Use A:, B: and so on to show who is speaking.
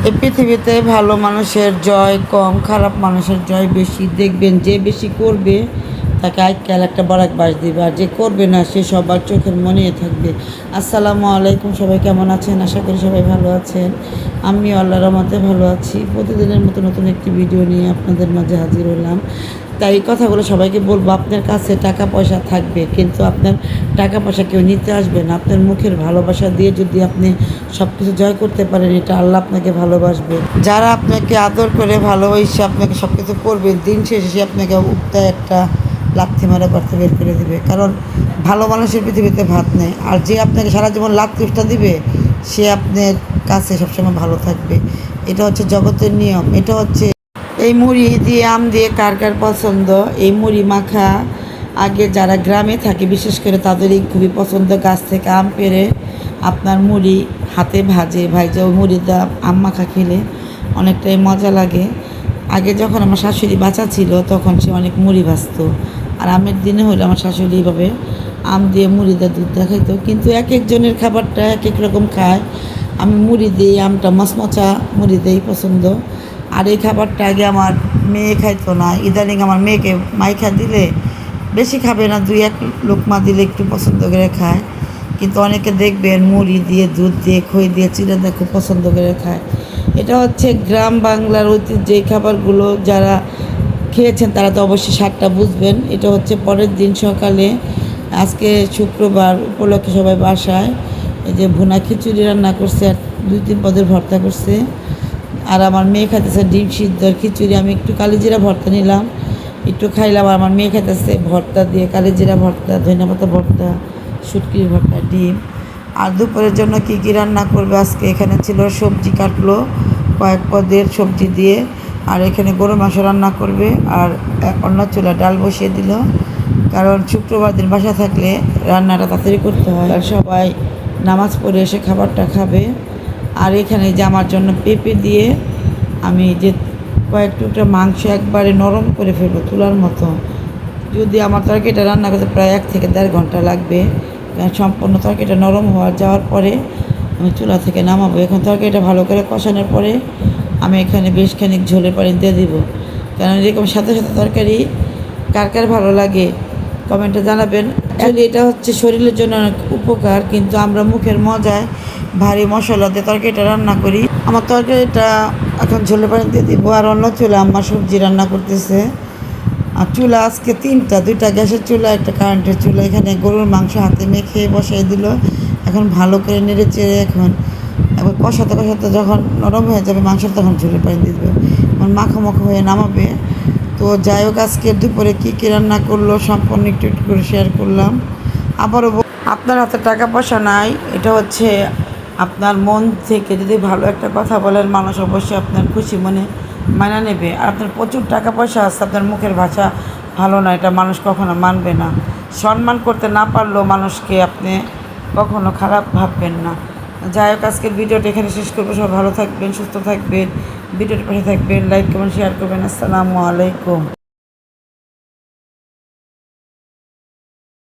A: এই পৃথিবীতে ভালো মানুষের জয় কম, খারাপ মানুষের জয় বেশি। দেখবেন যে বেশি করবে তাকে আজকাল একটা বরাক বাস দিবে, আর যে করবে না সে সবার চোখের মনেই থাকবে। আসসালামু আলাইকুম, সবাই কেমন আছেন? আশা করি সবাই ভালো আছেন। আমি আল্লাহর রহমতে ভালো আছি। প্রতিদিনের মতো নতুন একটি ভিডিও নিয়ে আপনাদের মাঝে হাজির হলাম। তাই এই কথাগুলো সবাইকে বলবো, আপনার কাছে টাকা পয়সা থাকবে কিন্তু আপনার টাকা পয়সা কেউ নিতে আসবে না। আপনার মুখের ভালোবাসা দিয়ে যদি আপনি সব কিছু জয় করতে পারেন, এটা আল্লাহ আপনাকে ভালোবাসবে। যারা আপনাকে আদর করে ভালোবাসে আপনাকে সব কিছু করবে, দিন শেষে সে আপনাকে উঠতে একটা লাথি মারা করতে বের করে দেবে। কারণ ভালো মানুষের পৃথিবীতে ভাত নেই। আর যে আপনাকে সারা জীবন লাথি উঠটা দিবে সে আপনার কাছে সবসময় ভালো থাকবে। এটা হচ্ছে জগতের নিয়ম। এটা হচ্ছে এই মুড়ি দিয়ে আম দিয়ে কার কার পছন্দ। এই মুড়ি মাখা আগে যারা গ্রামে থাকে বিশেষ করে তাদেরই খুবই পছন্দ। গাছ থেকে আম পেড়ে আপনার মুড়ি হাতে ভাজে ওই মুড়ি দিয়ে আম মাখা খেলে অনেকটাই মজা লাগে। আগে যখন আমার শাশুড়ি বাঁচা ছিল তখন সে অনেক মুড়ি ভাজতো, আর আমের দিনে হলে আমার শাশুড়ি এইভাবে আম দিয়ে মুড়ি দিয়ে দুধ দেখাইতো। কিন্তু এক একজনের খাবারটা এক এক রকম খায়। আমি মুড়ি দিই, আমটা মচমচা মুড়ি দিয়েই পছন্দ। আর এই খাবারটা আগে আমার মেয়ে খাইতো না, ইদানিং আমার মেয়েকে মাইখা দিলে বেশি খাবে না, দুই এক লোকমা দিলে একটু পছন্দ করে খায়। কিন্তু অনেকে দেখবেন মুড়ি দিয়ে দুধ দিয়ে খই দিয়ে চিড়ে দিয়ে খুব পছন্দ করে খায়। এটা হচ্ছে গ্রাম বাংলার ঐতিহ্য। এই খাবারগুলো যারা খেয়েছেন তারা তো অবশ্যই স্বাদটা বুঝবেন। এটা হচ্ছে পরের দিন সকালে, আজকে শুক্রবার উপলক্ষে সবাই বাসায় এই যে ভুনা খিচুড়ি রান্না করছে আর 2-3 পদের ভর্তা করছে। আর আমার মেয়ে খাইতেছে ডিম সিদ্ধ আর খিচুড়ি। আমি একটু কালিজিরা ভর্তা নিলাম, একটু খাইলাম। আর আমার মেয়ে খাইতেছে ভর্তা দিয়ে কালিজিরা ভর্তা, ধনেপাতা ভর্তা, শুটকির ভর্তা, ডিম। আর দুপুরের জন্য কী কী রান্না করবে আজকে, এখানে ছিল সবজি কাটলো কয়েক পদের সবজি দিয়ে, আর এখানে গরু মাংস রান্না করবে। আর অন্য চুলা ডাল বসিয়ে দিল, কারণ শুক্রবার দিন বাসা থাকলে রান্নাটা তাড়াতাড়ি করতে হয় আর সবাই নামাজ পড়ে এসে খাবারটা খাবে। আর এখানে যে আমার জন্য পেঁপে দিয়ে আমি যে কয়েক টুকরা মাংস একবারে নরম করে ফেলবো তুলার মতো। যদি আমার তরকারিটা রান্না করতে প্রায় 1 থেকে 1.5 ঘন্টা লাগবে, সম্পূর্ণ তরকারিটা নরম যাওয়ার পরে আমি চুলা থেকে নামাবো। এখন তরকারিটা ভালো করে কষানোর পরে আমি এখানে বেশ খানিক ঝোলের পানি দিয়ে দিব। কারণ এরকম সাথে সাথে তরকারি কার কার ভালো লাগে কমেন্টে জানাবেন। অ্যাকচুয়ালি এটা হচ্ছে শরীরের জন্য অনেক উপকার, কিন্তু আমরা মুখের মজায় ভারী মশলা দিয়ে তরকারিটা রান্না করি। আমার তরকারিটা এখন ঝোলের পানি দিয়ে দিব। আর অন্য চুলা আমার সবজি রান্না করতেছে। আর চুলা আজকে 3টা, 2টা গ্যাসের চুলা, একটা কারেন্টের চুলা। এখানে গরুর মাংস হাতে মেখে বসাই দিল। এখন ভালো করে নেড়ে চেড়ে এখন কষাতে কষাতে যখন নরম হয়ে যাবে মাংস তখন ঝোলের পানি দিয়ে দেবে, এখন মাখো মাখো হয়ে নামাবে। তো যাই হোক, আজকে দুপুরে কী কী রান্না করলো সম্পূর্ণ একটু একটু করে শেয়ার করলাম। আবারও আপনার হাতে টাকা পয়সা নাই, এটা হচ্ছে আপনার মন থেকে যদি ভালো একটা কথা বলেন মানুষ অবশ্যই আপনার খুশি মনে মানা নেবে। আর আপনার প্রচুর টাকা পয়সা আছে, আপনার মুখের ভাষা ভালো না, এটা মানুষ কখনো মানবে না। সম্মান করতে না পারলেও মানুষকে আপনি কখনো খারাপ ভাববেন না। যাই হোক, আজকের ভিডিওটা এখানে শেষ করবো। সব ভালো থাকবেন, সুস্থ থাকবেন, ভিডিওর পাশে থাকবেন, লাইক কমেন্ট শেয়ার করবেন। আসসালামু আলাইকুম।